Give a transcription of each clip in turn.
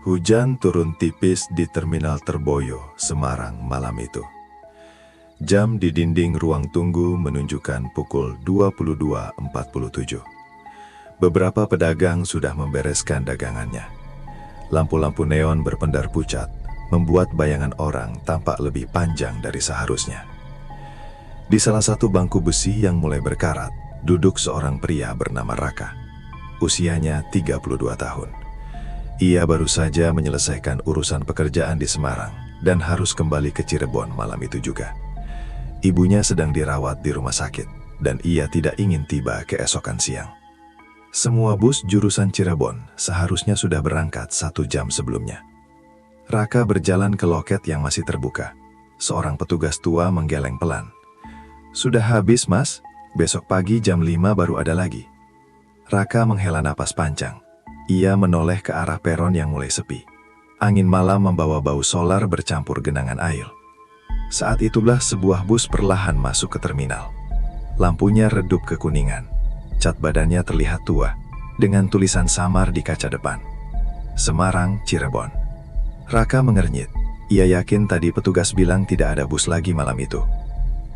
Hujan turun tipis di Terminal Terboyo, Semarang malam itu. Jam di dinding ruang tunggu menunjukkan pukul 22.47. Beberapa pedagang sudah membereskan dagangannya. Lampu-lampu neon berpendar pucat, membuat bayangan orang tampak lebih panjang dari seharusnya. Di salah satu bangku besi yang mulai berkarat, duduk seorang pria bernama Raka. Usianya 32 tahun. Ia baru saja menyelesaikan urusan pekerjaan di Semarang dan harus kembali ke Cirebon malam itu juga. Ibunya sedang dirawat di rumah sakit dan ia tidak ingin tiba keesokan siang. Semua bus jurusan Cirebon seharusnya sudah berangkat 1 jam sebelumnya. Raka berjalan ke loket yang masih terbuka. Seorang petugas tua menggeleng pelan. "Sudah habis, Mas. Besok pagi jam 5 baru ada lagi." Raka menghela napas panjang. Ia menoleh ke arah peron yang mulai sepi. Angin malam membawa bau solar bercampur genangan air. Saat itulah sebuah bus perlahan masuk ke terminal. Lampunya redup kekuningan. Cat badannya terlihat tua, dengan tulisan samar di kaca depan. Semarang, Cirebon. Raka mengernyit. Ia yakin tadi petugas bilang tidak ada bus lagi malam itu.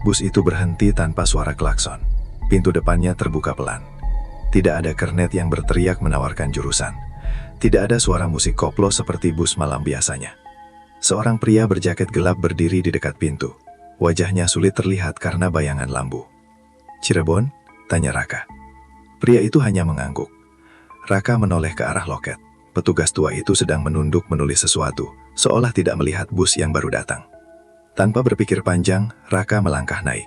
Bus itu berhenti tanpa suara klakson. Pintu depannya terbuka pelan. Tidak ada kernet yang berteriak menawarkan jurusan. Tidak ada suara musik koplo seperti bus malam biasanya. Seorang pria berjaket gelap berdiri di dekat pintu. Wajahnya sulit terlihat karena bayangan lampu. "Cirebon?" tanya Raka. Pria itu hanya mengangguk. Raka menoleh ke arah loket. Petugas tua itu sedang menunduk menulis sesuatu, seolah tidak melihat bus yang baru datang. Tanpa berpikir panjang, Raka melangkah naik.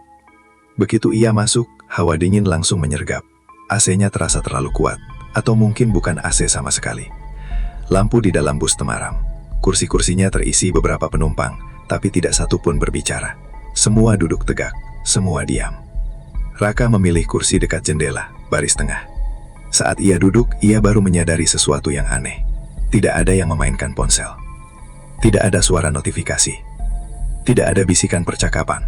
Begitu ia masuk, hawa dingin langsung menyergap. AC-nya terasa terlalu kuat, atau mungkin bukan AC sama sekali. Lampu di dalam bus temaram. Kursi-kursinya terisi beberapa penumpang, tapi tidak satu pun berbicara. Semua duduk tegak, semua diam. Raka memilih kursi dekat jendela, baris tengah. Saat ia duduk, ia baru menyadari sesuatu yang aneh. Tidak ada yang memainkan ponsel. Tidak ada suara notifikasi. Tidak ada bisikan percakapan.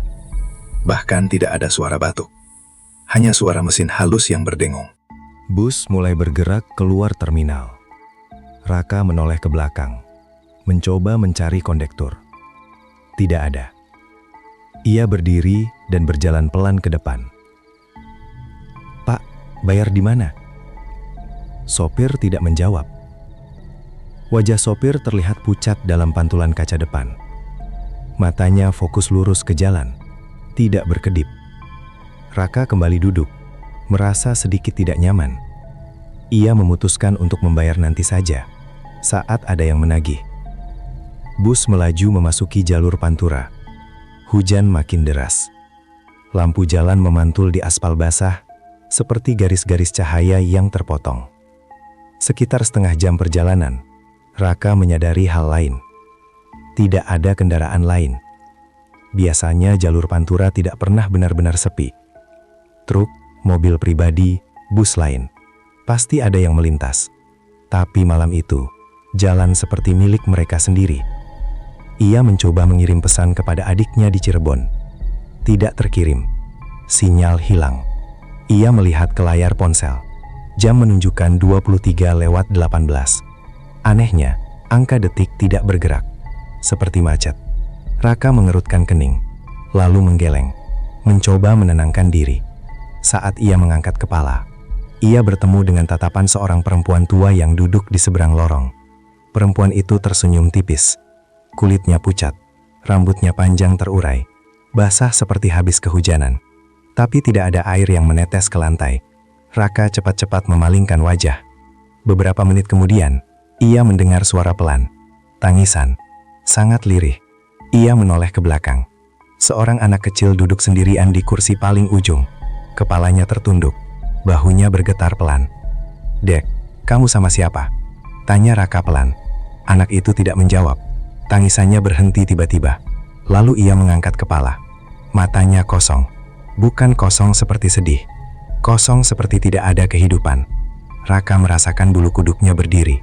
Bahkan tidak ada suara batuk. Hanya suara mesin halus yang berdengung. Bus mulai bergerak keluar terminal. Raka menoleh ke belakang, mencoba mencari kondektur. Tidak ada. Ia berdiri dan berjalan pelan ke depan. "Pak, bayar di mana?" Sopir tidak menjawab. Wajah sopir terlihat pucat dalam pantulan kaca depan. Matanya fokus lurus ke jalan, tidak berkedip. Raka kembali duduk, merasa sedikit tidak nyaman. Ia memutuskan untuk membayar nanti saja, saat ada yang menagih. Bus melaju memasuki jalur pantura. Hujan makin deras. Lampu jalan memantul di aspal basah, seperti garis-garis cahaya yang terpotong. Sekitar setengah jam perjalanan, Raka menyadari hal lain. Tidak ada kendaraan lain. Biasanya jalur pantura tidak pernah benar-benar sepi. Truk, mobil pribadi, bus lain. Pasti ada yang melintas. Tapi malam itu, jalan seperti milik mereka sendiri. Ia mencoba mengirim pesan kepada adiknya di Cirebon. Tidak terkirim. Sinyal hilang. Ia melihat ke layar ponsel. Jam menunjukkan 23:18. Anehnya, angka detik tidak bergerak. Seperti macet. Raka mengerutkan kening, lalu menggeleng, mencoba menenangkan diri. Saat ia mengangkat kepala, ia bertemu dengan tatapan seorang perempuan tua yang duduk di seberang lorong. Perempuan itu tersenyum tipis. Kulitnya pucat, rambutnya panjang terurai, basah seperti habis kehujanan. Tapi tidak ada air yang menetes ke lantai. Raka cepat-cepat memalingkan wajah. Beberapa menit kemudian, ia mendengar suara pelan. Tangisan, sangat lirih. Ia menoleh ke belakang. Seorang anak kecil duduk sendirian di kursi paling ujung. Kepalanya tertunduk, bahunya bergetar pelan. "Dek, kamu sama siapa?" tanya Raka pelan. Anak itu tidak menjawab. Tangisannya berhenti tiba-tiba. Lalu ia mengangkat kepala. Matanya kosong. Bukan kosong seperti sedih. Kosong seperti tidak ada kehidupan. Raka merasakan bulu kuduknya berdiri.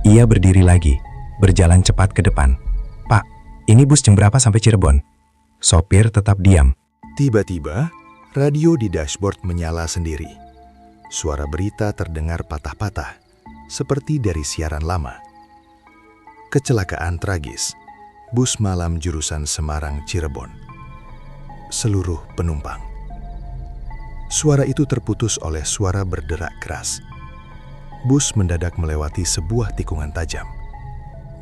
Ia berdiri lagi, berjalan cepat ke depan. "Pak, ini bus jam berapa sampai Cirebon?" Sopir tetap diam. Tiba-tiba, radio di dashboard menyala sendiri. Suara berita terdengar patah-patah, seperti dari siaran lama. Kecelakaan tragis. Bus malam jurusan Semarang Cirebon. Seluruh penumpang. Suara itu terputus oleh suara berderak keras. Bus mendadak melewati sebuah tikungan tajam.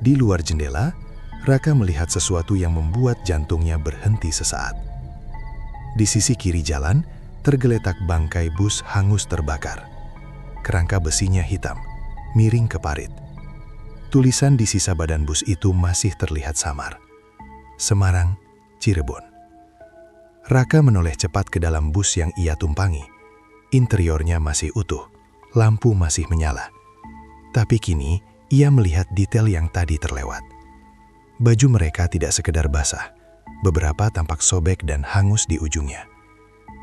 Di luar jendela, Raka melihat sesuatu yang membuat jantungnya berhenti sesaat. Di sisi kiri jalan, tergeletak bangkai bus hangus terbakar. Kerangka besinya hitam, miring ke parit. Tulisan di sisa badan bus itu masih terlihat samar. Semarang, Cirebon. Raka menoleh cepat ke dalam bus yang ia tumpangi. Interiornya masih utuh, lampu masih menyala. Tapi kini, ia melihat detail yang tadi terlewat. Baju mereka tidak sekedar basah, beberapa tampak sobek dan hangus di ujungnya.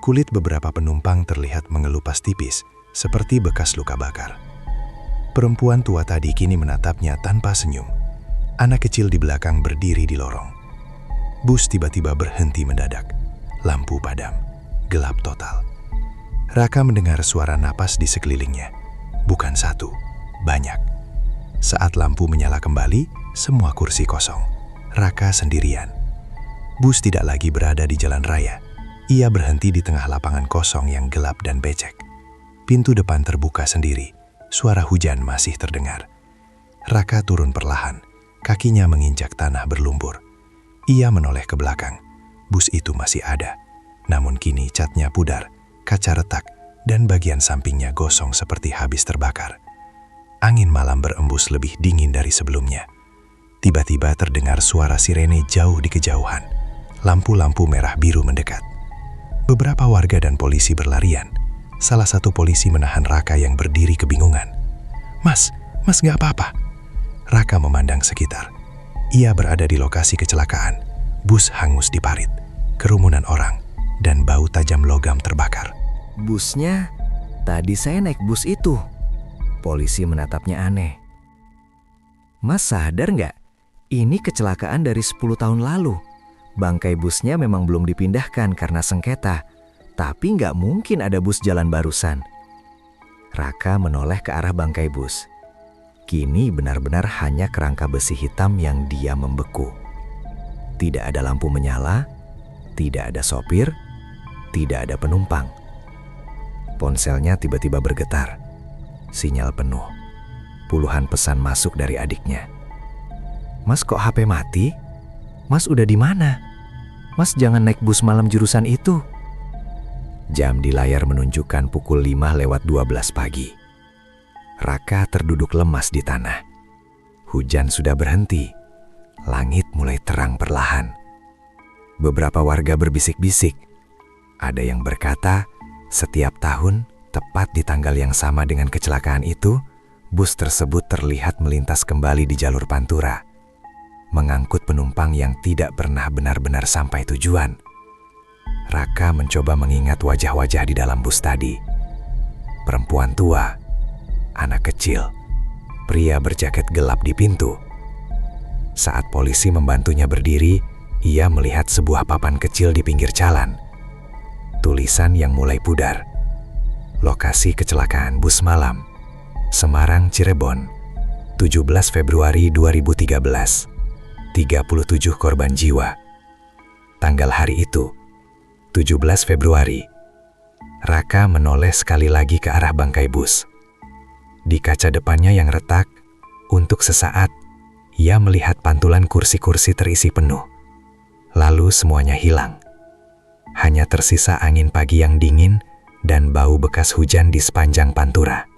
Kulit beberapa penumpang terlihat mengelupas tipis, seperti bekas luka bakar. Perempuan tua tadi kini menatapnya tanpa senyum. Anak kecil di belakang berdiri di lorong. Bus tiba-tiba berhenti mendadak. Lampu padam, gelap total. Raka mendengar suara napas di sekelilingnya. Bukan satu, banyak. Saat lampu menyala kembali, semua kursi kosong. Raka sendirian. Bus tidak lagi berada di jalan raya. Ia berhenti di tengah lapangan kosong yang gelap dan becek. Pintu depan terbuka sendiri. Suara hujan masih terdengar. Raka turun perlahan, kakinya menginjak tanah berlumpur. Ia menoleh ke belakang. Bus itu masih ada, namun kini catnya pudar, kaca retak, dan bagian sampingnya gosong seperti habis terbakar. Angin malam berembus lebih dingin dari sebelumnya. Tiba-tiba terdengar suara sirene jauh di kejauhan. Lampu-lampu merah biru mendekat. Beberapa warga dan polisi berlarian. Salah satu polisi menahan Raka yang berdiri kebingungan. Mas gak apa-apa." Raka memandang sekitar. Ia berada di lokasi kecelakaan. Bus hangus di parit, kerumunan orang, dan bau tajam logam terbakar. "Busnya, tadi saya naik bus itu." Polisi menatapnya aneh. "Mas sadar nggak? Ini kecelakaan dari 10 tahun lalu. Bangkai busnya memang belum dipindahkan karena sengketa. Tapi nggak mungkin ada bus jalan barusan." Raka menoleh ke arah bangkai bus. Kini benar-benar hanya kerangka besi hitam yang diam membeku. Tidak ada lampu menyala, tidak ada sopir, tidak ada penumpang. Ponselnya tiba-tiba bergetar. Sinyal penuh. Puluhan pesan masuk dari adiknya. "Mas, kok HP mati? Mas udah di mana? Mas jangan naik bus malam jurusan itu." Jam di layar menunjukkan pukul 5:12 pagi. Raka terduduk lemas di tanah. Hujan sudah berhenti. Langit mulai terang perlahan. Beberapa warga berbisik-bisik. Ada yang berkata, setiap tahun, tepat di tanggal yang sama dengan kecelakaan itu, bus tersebut terlihat melintas kembali di jalur Pantura, mengangkut penumpang yang tidak pernah benar-benar sampai tujuan. Raka mencoba mengingat wajah-wajah di dalam bus tadi. Perempuan tua, anak kecil, pria berjaket gelap di pintu. Saat polisi membantunya berdiri, ia melihat sebuah papan kecil di pinggir jalan. Tulisan yang mulai pudar. Lokasi kecelakaan bus malam, Semarang Cirebon, 17 Februari 2013. 37 korban jiwa. Tanggal hari itu, 17 Februari. Raka menoleh sekali lagi ke arah bangkai bus. Di kaca depannya yang retak, untuk sesaat, ia melihat pantulan kursi-kursi terisi penuh. Lalu semuanya hilang. Hanya tersisa angin pagi yang dingin dan bau bekas hujan di sepanjang Pantura.